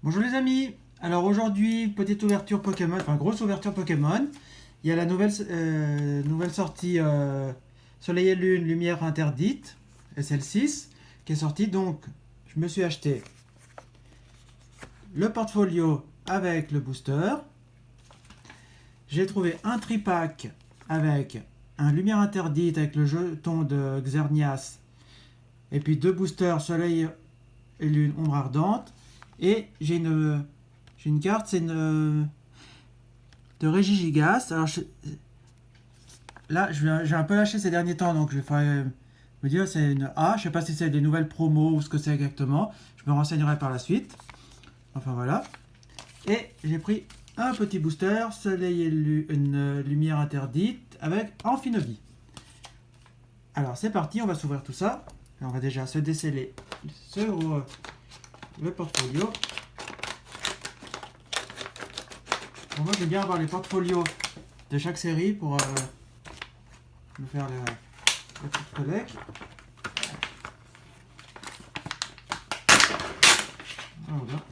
Bonjour les amis, alors aujourd'hui petite ouverture Pokémon, enfin grosse ouverture Pokémon. Il y a la nouvelle sortie Soleil et Lune, Lumière Interdite, SL6, qui est sortie. Donc je me suis acheté le portfolio avec le booster. J'ai trouvé un tripack avec un Lumière Interdite avec le jeton de Xerneas. Et puis deux boosters Soleil et Lune, Ombre Ardente. Et j'ai une carte, c'est une de Régigigas. Alors là, j'ai un peu lâché ces derniers temps, donc je vais me dire c'est une A. Je sais pas si c'est des nouvelles promos ou ce que c'est exactement. Je me renseignerai par la suite. Enfin voilà. Et j'ai pris un petit booster, Soleil et une lumière interdite avec Amphinobie. Alors c'est parti, on va s'ouvrir tout ça. Et on va déjà se déceler le portfolio. Bon, moi j'aime bien avoir les portfolios de chaque série pour me faire la petite collecte. Voilà.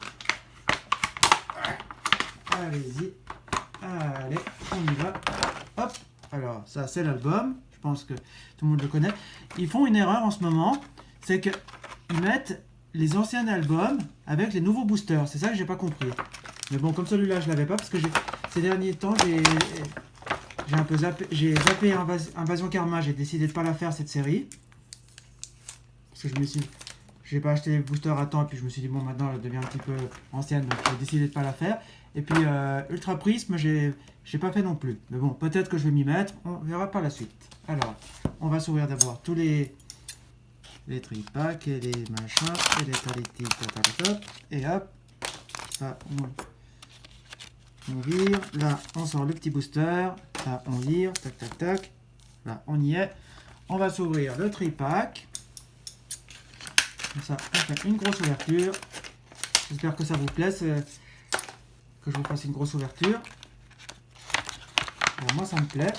Allez-y. Allez, on y va. Hop. Alors, ça, c'est l'album. Je pense que tout le monde le connaît. Ils font une erreur en ce moment. C'est qu'ils mettent les anciens albums avec les nouveaux boosters. C'est ça que j'ai pas compris. Mais bon, comme celui-là, je l'avais pas parce que ces derniers temps, j'ai un peu zappé Invasion Karma. J'ai décidé de pas la faire cette série. Parce que j'ai pas acheté les boosters à temps, et puis je me suis dit, bon, maintenant elle devient un petit peu ancienne, donc j'ai décidé de pas la faire. Et puis Ultra Prisme, j'ai pas fait non plus. Mais bon, peut-être que je vais m'y mettre, on verra par la suite. Alors, on va s'ouvrir d'abord tous les tripacks et les machins, et les talitis, et hop, ça on vire. Là, on sort le petit booster, là, on vire, tac, tac, tac. Là, on y est. On va s'ouvrir le tripack. Comme ça, on fait une grosse ouverture. J'espère que ça vous plaise, que je vous fasse une grosse ouverture. Alors moi, ça me plaît.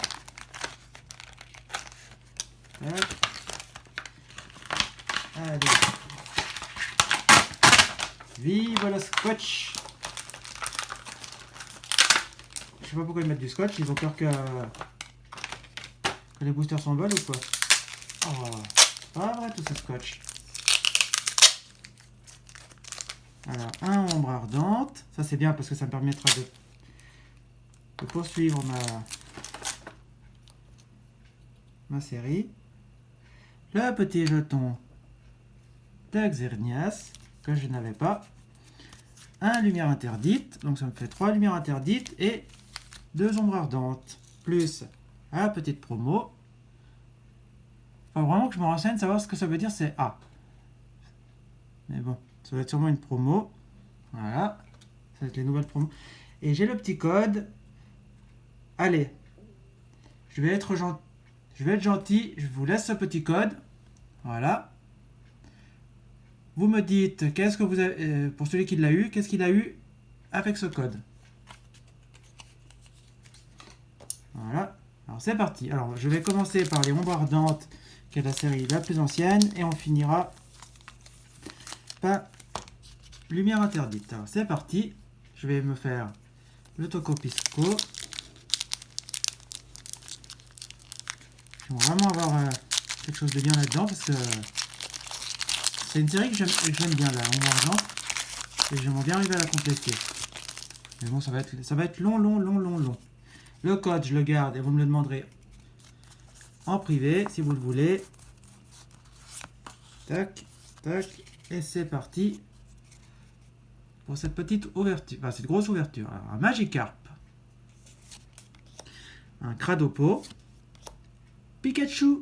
Tac. Allez. Vive le scotch! Je sais pas pourquoi ils mettent du scotch, ils ont peur que les boosters s'envolent ou quoi? Oh, c'est pas vrai tout ce scotch. Alors, un ombre ardente. Ça, c'est bien parce que ça me permettra de poursuivre ma série. Le petit jeton de Xerneas que je n'avais pas. Un lumière interdite. Donc, ça me fait 3 lumières interdites et 2 ombres ardentes. Plus la petite promo. Faut vraiment que je me renseigne, savoir ce que ça veut dire, c'est A. Mais bon, ça va être sûrement une promo. Voilà. Ça va être les nouvelles promos. Et j'ai le petit code. Allez. Je vais être gentil. Je vous laisse ce petit code. Voilà. Vous me dites qu'est-ce que vous avez. Pour celui qui l'a eu, qu'est-ce qu'il a eu avec ce code. Voilà. Alors c'est parti. Alors je vais commencer par les ombres ardentes, qui est la série la plus ancienne. Et on finira par lumière interdite. Alors c'est parti. Je vais me faire le Tocopisco. Je vais vraiment avoir quelque chose de bien là-dedans parce que c'est une série que j'aime bien, la ombre ardente. Et j'aimerais bien arriver à la compléter. Mais bon, ça va être long. Le code, je le garde et vous me le demanderez en privé si vous le voulez. Tac, tac. Et c'est parti pour cette petite ouverture. Enfin, cette grosse ouverture. Alors, un Magikarp. Un Cradopo. Pikachu.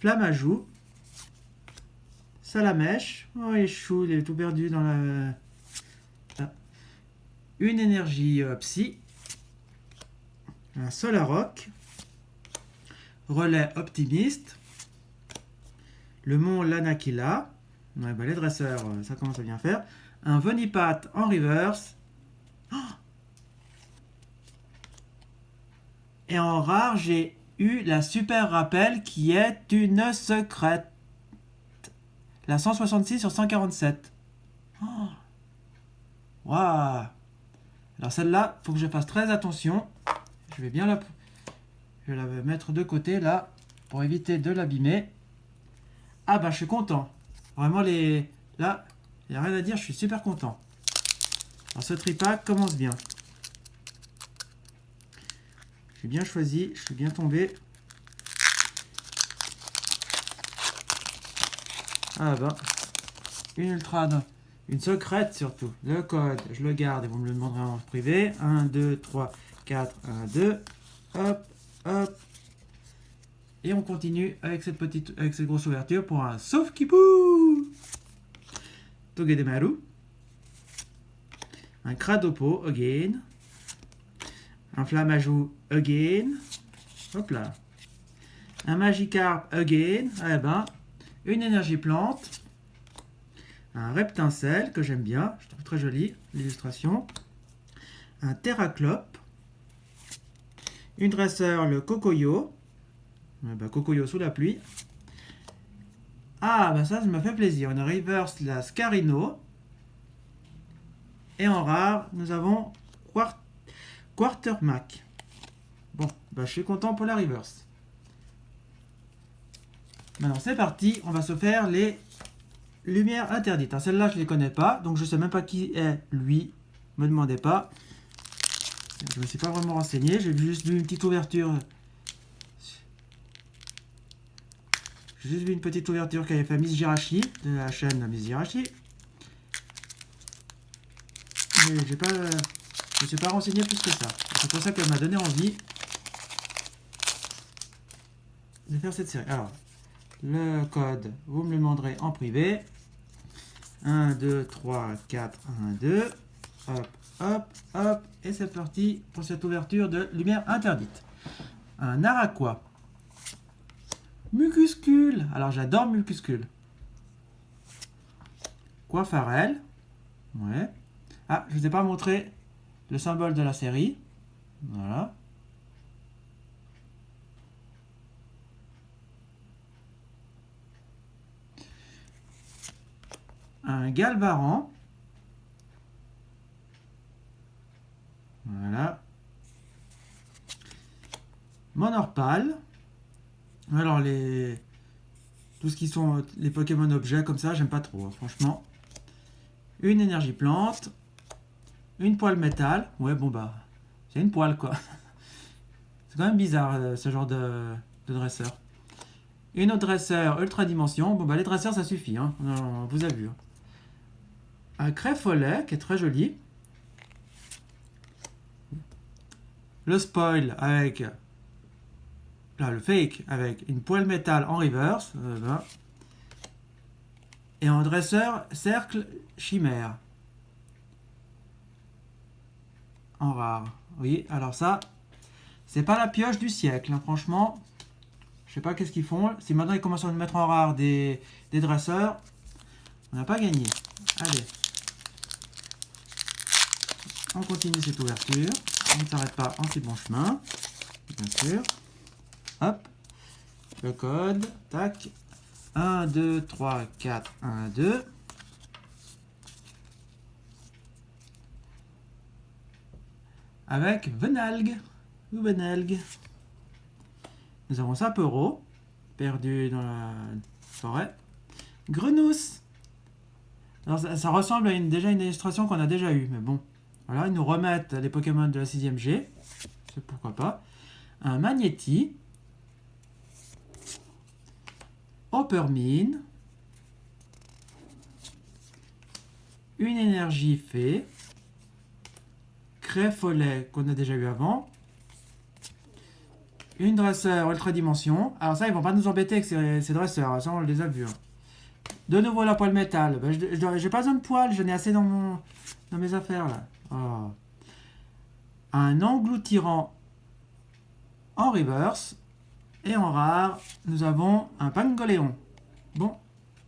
Flamajou. Salamèche. Oh, il est chou, il est tout perdu dans la... Une énergie psy. Un Solaroc. Relais optimiste. Le mont Lanakila. Ouais, bah, les dresseurs, ça commence à bien faire. Un Vonipat en reverse. Oh, et en rare, j'ai eu la super rappel qui est une secrète. La 166 sur 147. Oh. Waouh. Alors celle-là, faut que je fasse très attention. Je vais bien je vais la mettre de côté là pour éviter de l'abîmer. Ah bah je suis content. Vraiment là, il n'y a rien à dire, je suis super content. Alors ce tripack commence bien. Je suis bien choisi, je suis bien tombé. Ah bah, une secrète surtout. Le code, je le garde et vous me le demanderez en privé. 1, 2, 3, 4, 1, 2. Hop, hop. Et on continue avec cette grosse ouverture pour un sauf kipou. Togedemaru. Un Cradopo, again. Un Flammajou, again. Hop là. Un Magikarp, again. Eh ben, une énergie plante. Un Reptincelle, que j'aime bien. Je trouve très joli, l'illustration. Un Terraclope. Une dresseur, le Kokoyo. Eh ben, Kokoyo sous la pluie. Ah, bah ça me fait plaisir. Une reverse, la Scarino. Et en rare, nous avons Quartermac. Bon, bah je suis content pour la reverse. Maintenant, c'est parti. On va se faire les lumières interdites. Alors, celle-là, je ne les connais pas. Donc, je ne sais même pas qui est lui. Ne me demandez pas. Je ne me suis pas vraiment renseigné. J'ai juste vu une petite ouverture. J'ai juste vu une petite ouverture qu'avait fait Miss Jirachi, de la chaîne Miss Jirachi. Mais je ne suis pas renseigné plus que ça. C'est pour ça qu'elle m'a donné envie de faire cette série. Alors, le code, vous me le demanderez en privé. 1, 2, 3, 4, 1, 2. Hop, hop, hop. Et c'est parti pour cette ouverture de lumière interdite. Un Araquois. Mucuscule. Alors j'adore Mucuscule. Coiffarel. Ouais. Ah, je ne vous ai pas montré le symbole de la série. Voilà. Un Galvaran. Voilà. Monorpal. Alors tout ce qui sont les Pokémon objets comme ça, j'aime pas trop, hein, franchement. Une énergie plante. Une poêle métal. Ouais, bon bah, c'est une poêle quoi. C'est quand même bizarre ce genre de dresseur. Une autre dresseur ultra dimension. Bon bah les dresseurs ça suffit, hein. On vous a vu. Hein. Un Crèfollet qui est très joli. Le spoil avec là, le fake avec une poêle métal en reverse. Et en dresseur, cercle chimère. En rare. Oui, alors ça, c'est pas la pioche du siècle, hein, franchement. Je sais pas qu'est-ce qu'ils font. Si maintenant ils commencent à nous mettre en rare des dresseurs, on n'a pas gagné. Allez. On continue cette ouverture. On ne s'arrête pas en si bon chemin. Bien sûr. Hop. Le code. Tac. 1, 2, 3, 4, 1, 2. Avec Venalgue. Ou Venalgue. Nous avons Sapporo. Perdu dans la forêt. Grenousse. Alors ça ressemble à déjà une illustration qu'on a déjà eue. Mais bon. Voilà, ils nous remettent les Pokémon de la 6ème G. C'est pourquoi pas. Un Magnéti. Hoppermine. Une énergie fée. Crèfollet qu'on a déjà eu avant. Une dresseur ultra dimension. Alors ça, ils vont pas nous embêter avec ces dresseurs. Ça, on les a vus. Hein. De nouveau la poêle métal. Ben, j'ai pas besoin de poêle. J'en ai assez dans mes affaires là. Oh. Un engloutirant en reverse. Et en rare, nous avons un Pangoléon. Bon,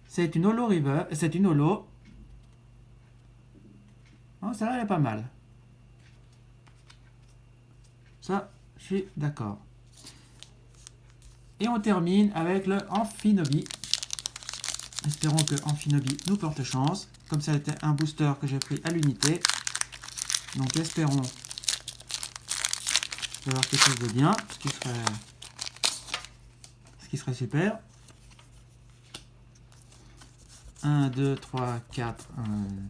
c'est une holo reverse. C'est une holo. Oh, celle-là, elle est pas mal. Ça, je suis d'accord. Et on termine avec le Amphinobi. Espérons que Amphinobi nous porte chance. Comme ça était un booster que j'ai pris à l'unité. Donc espérons avoir quelque chose de bien, ce qui serait super. 1, 2, 3, 4, 1,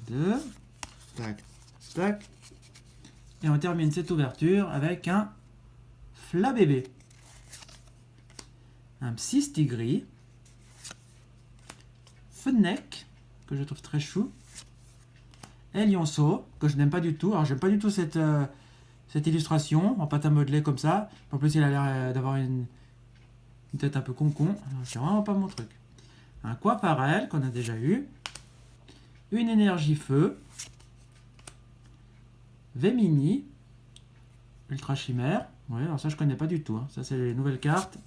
2. Tac, tac. Et on termine cette ouverture avec un Flabébé. Un Psystigris. Fennec, que je trouve très chou. Et Lionceau, que je n'aime pas du tout. Alors j'aime pas du tout cette illustration en pâte à modeler comme ça. En plus il a l'air d'avoir une tête un peu con-con. C'est vraiment pas mon truc. Un Quaparelle qu'on a déjà eu. Une énergie feu. Vemini. Ultra chimère. Oui, alors ça je connais pas du tout. Hein. Ça c'est les nouvelles cartes.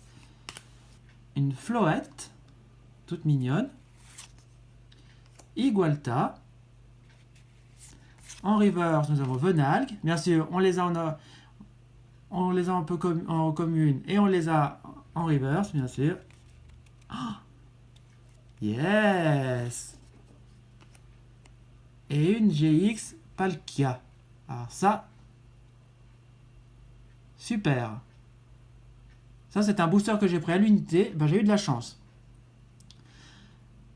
Une Floette. Toute mignonne. Igualta. En reverse, nous avons Venalgue. Bien sûr, on les a un peu en commune et on les a en reverse, bien sûr. Oh, yes! Et une GX Palkia. Alors ça, super. Ça, c'est un booster que j'ai pris à l'unité. Ben, j'ai eu de la chance.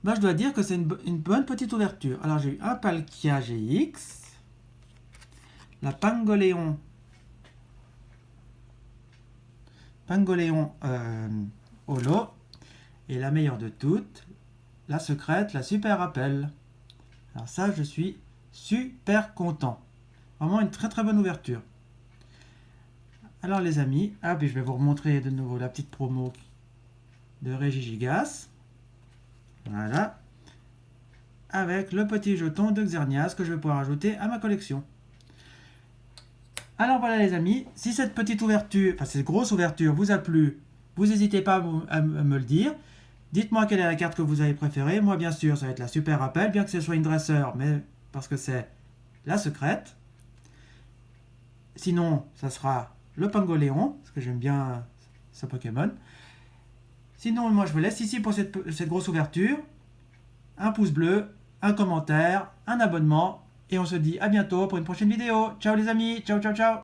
Ben, je dois dire que c'est une bonne petite ouverture. Alors, j'ai eu un Palkia GX. La Pangoléon Holo. Et la meilleure de toutes, la secrète, la super rappel. Alors ça, je suis super content. Vraiment une très très bonne ouverture. Alors les amis, puis je vais vous remontrer de nouveau la petite promo de Régigigas. Voilà. Avec le petit jeton de Xerneas que je vais pouvoir ajouter à ma collection. Alors voilà les amis, si cette petite ouverture, enfin cette grosse ouverture vous a plu, vous n'hésitez pas à me le dire. Dites-moi quelle est la carte que vous avez préférée. Moi bien sûr ça va être la super rappel, bien que ce soit une dresseur, mais parce que c'est la secrète. Sinon ça sera le Pangoléon, parce que j'aime bien ce Pokémon. Sinon moi je vous laisse ici pour cette grosse ouverture. Un pouce bleu, un commentaire, un abonnement. Et on se dit à bientôt pour une prochaine vidéo. Ciao les amis, ciao ciao ciao.